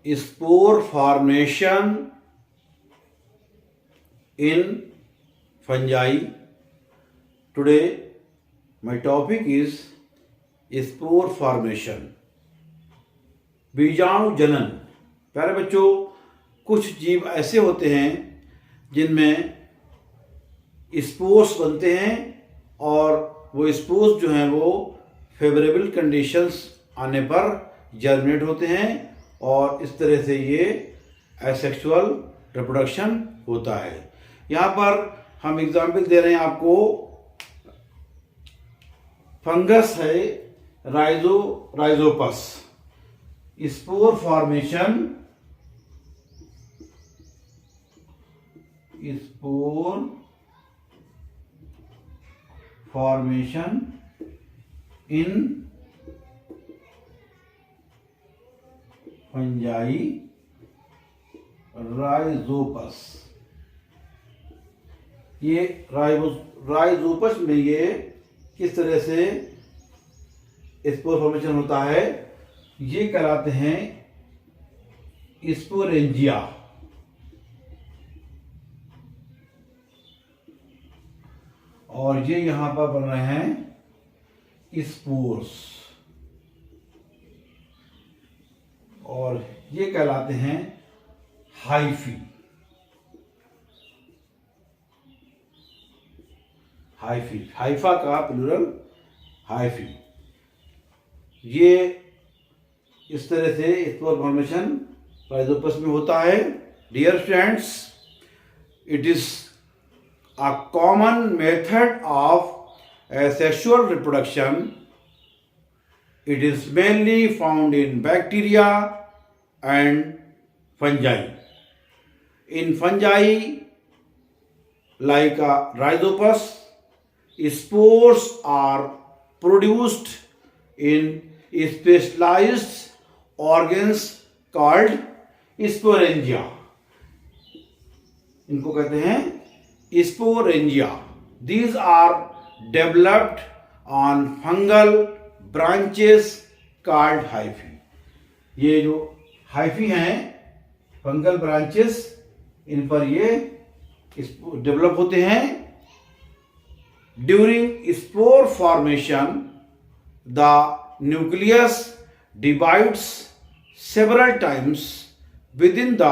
spore formation in fungi. Today my topic is spore formation. बीजाणु जनन. प्यारे बच्चों, कुछ जीव ऐसे होते हैं जिनमें स्पोर्स बनते हैं और वो स्पोर्स जो हैं वो फेवरेबल कंडीशंस आने पर जर्मिनेट होते हैं और इस तरह से ये एसेक्सुअल रिप्रोडक्शन होता है. यहाँ पर हम एग्जाम्पल दे रहे हैं आपको. फंगस है राइजोपस. स्पोर फॉर्मेशन इन फंजाई राइजोपस. ये राइजोपस में ये किस तरह से स्पोर फॉर्मेशन होता है, ये कहलाते हैं स्पोरेंजिया. और ये यहां पर बन रहे हैं स्पोर्स और ये कहलाते हैं हाइफी. हाइफा का प्लूरल हाइफी. ये इस तरह से स्पोर फॉर्मेशन राइजोपस में होता है. Dear friends, it is a common method of asexual reproduction. It is mainly found in bacteria and fungi. In fungi like Rhizopus, spores are produced in specialized organs called sporangia. इनको कहते हैं sporangia. These are developed on fungal branches called hyphae. ये जो hyphae हैं fungal branches, इन पर ये develop होते हैं. During spore formation the nucleus divides several times with in the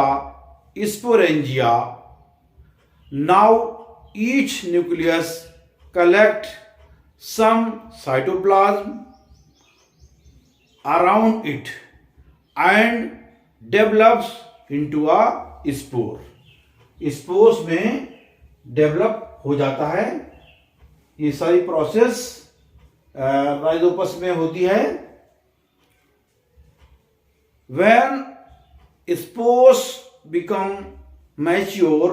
sporangia. Now each nucleus collect some cytoplasm around it and develops into a spore. Spores में develop हो जाता है. ये सारी प्रोसेस राइजोपस में होती है. When spores become mature,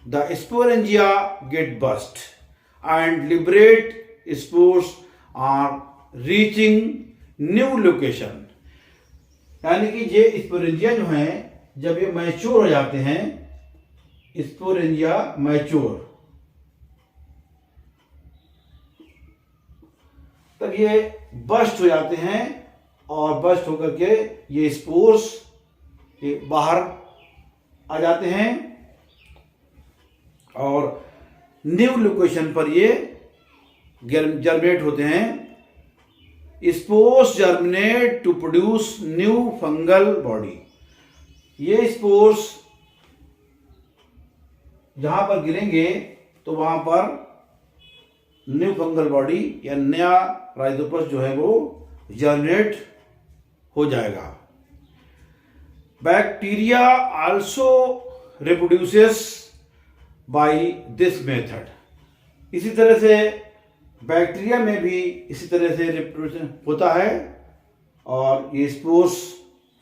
the sporangia get burst and liberate spores are reaching new location. यानी कि ये स्पोरेंजिया जो हैं जब ये मैच्योर हो जाते हैं, स्पोरेंजिया मैच्योर, तब ये बस्ट हो जाते हैं और बस्ट होकर के ये स्पोर्स ये बाहर आ जाते हैं और न्यू लोकेशन पर ये जर्मिनेट होते हैं. Spores germinate to produce new fungal body. ये स्पोर्स जहां पर गिरेंगे तो वहां पर न्यू फंगल बॉडी या नया राइजोपस जो है वो जर्मिनेट हो जाएगा. Bacteria also reproduces by this method. इसी तरह से बैक्टीरिया में भी इसी तरह से रिप्रोडक्शन होता है और ये स्पोर्स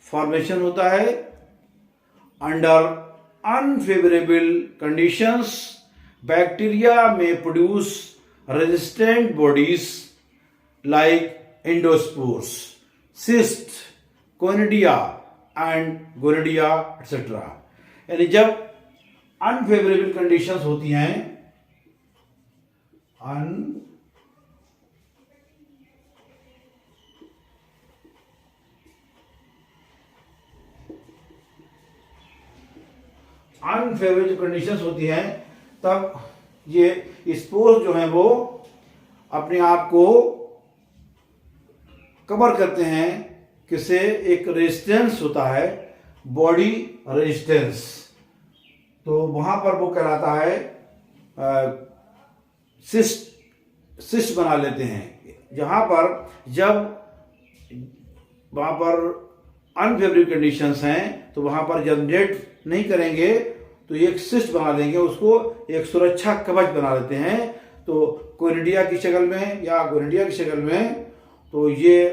फॉर्मेशन होता है. अंडर अनफेवरेबल कंडीशंस बैक्टीरिया में produce resistant bodies like endospores, cyst, conidia and gonidia etcetera. यानी जब अनफेवरेबल कंडीशंस होती हैं, अनफेवरेबल कंडीशंस होती हैं तब ये स्पोर्स जो हैं वो अपने आप को कवर करते हैं, किसे एक रेजिस्टेंस होता है, बॉडी रेजिस्टेंस, तो वहां पर वो कहलाता है सिस्ट बना लेते हैं। जहां पर जब वहां पर अनफेवरेबल कंडीशंस हैं तो वहां पर जनरेट नहीं करेंगे तो एक सिस्ट बना देंगे, उसको एक सुरक्षा कवच बना लेते हैं। तो कोनिडिया की शक्ल में या गोनिडिया की शक्ल में, तो ये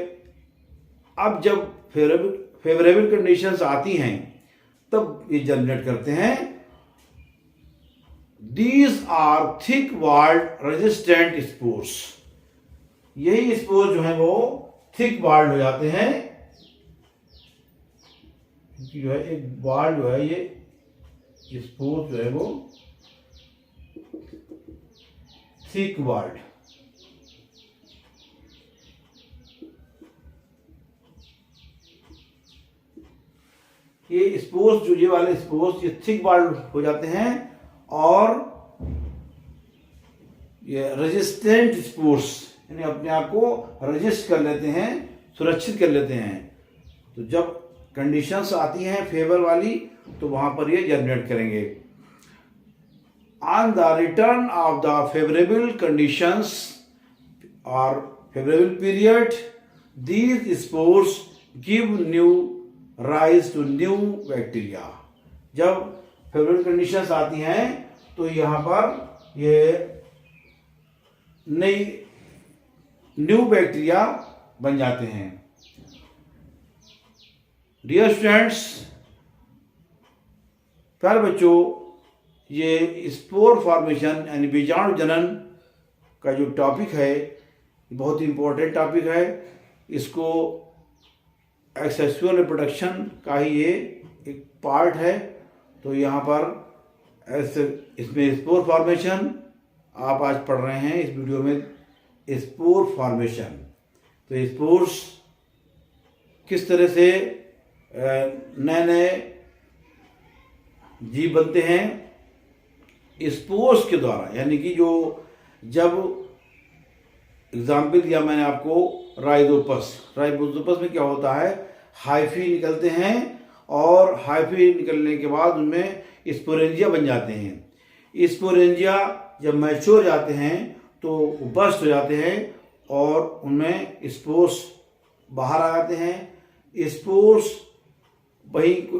अब जब फेवरेबल कंडीशंस आती हैं तब ये जनरेट करते हैं। These are thick walled resistant spores. यही स्पोर्स जो है वो थिक वॉल्ड हो जाते हैं, जो है एक वॉल्ड जो है ये स्पोर्स जो है वो थिक वॉल्ड। ये स्पोर्स जो ये वाले स्पोर्स ये थिक वॉल्ड हो जाते हैं और ये रेजिस्टेंट स्पोर्स यानी अपने आप को रजिस्ट कर लेते हैं, सुरक्षित कर लेते हैं। तो जब कंडीशंस आती हैं फेवर वाली तो वहां पर ये जनरेट करेंगे। On the return of the favourable conditions और favourable period, these spores give new rise to new bacteria. जब फेवरेबल कंडीशंस आती हैं तो यहाँ पर ये नई न्यू बैक्टीरिया बन जाते हैं। डियर स्टूडेंट्स, प्यारे बच्चों, ये स्पोर फॉर्मेशन यानी बीजाणु जनन का जो टॉपिक है बहुत ही इम्पोर्टेंट टॉपिक है। इसको एक्सेक्सुअल रिप्रोडक्शन का ही ये एक पार्ट है। तो यहाँ पर इसमें स्पोर फॉर्मेशन आप आज पढ़ रहे हैं इस वीडियो में, स्पोर फॉर्मेशन। तो स्पोर्स किस तरह से नए नए जीव बनते हैं स्पोर्स के द्वारा, यानी कि जो जब एग्जाम्पल दिया मैंने आपको राइजोपस में क्या होता है, हाइफी निकलते हैं और हाइफी निकलने के बाद उनमें स्पोरेंजिया बन जाते हैं। स्पोरेंजिया जब मैच्योर हो जाते हैं तो बस्ट हो जाते हैं और उनमें स्पोर्स बाहर आ जाते हैं। स्पोर्स वही एक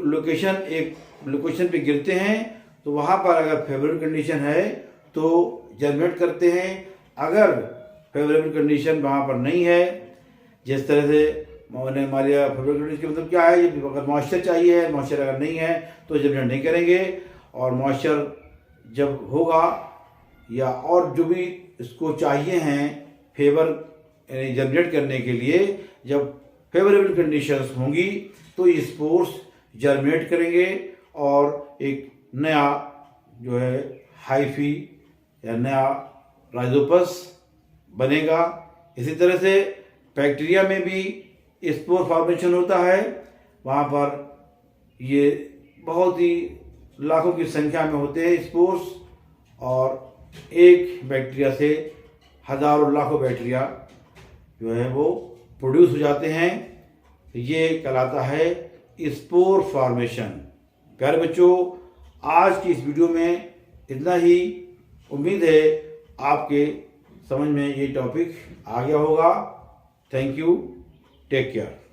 लोकेशन पे गिरते हैं तो वहाँ पर अगर फेवरेबल कंडीशन है तो जनरेट करते हैं। अगर फेवरेबल कंडीशन वहाँ पर नहीं है, जिस तरह से मैंने मान लिया फेवरेबल कंडीशन का मतलब क्या है, अगर मॉइस्चर चाहिए, मॉइस्चर अगर नहीं है तो जनरेट नहीं करेंगे। और मॉइस्चर जब होगा या और जो भी इसको चाहिए हैं फेवर जनरेट करने के लिए, जब फेवरेबल कंडीशंस होंगी तो ये स्पोर्स जर्मिनेट करेंगे और एक नया जो है हाइफी या नया राइजोपस बनेगा। इसी तरह से बैक्टीरिया में भी स्पोर फॉर्मेशन होता है। वहाँ पर ये बहुत ही लाखों की संख्या में होते हैं स्पोर्स और एक बैक्टीरिया से हजारों लाखों बैक्टीरिया जो है वो प्रोड्यूस हो जाते हैं। ये कहलाता है स्पोर फॉर्मेशन। प्यारे बच्चों, आज की इस वीडियो में इतना ही। उम्मीद है आपके समझ में ये टॉपिक आ गया होगा। Thank you, take care.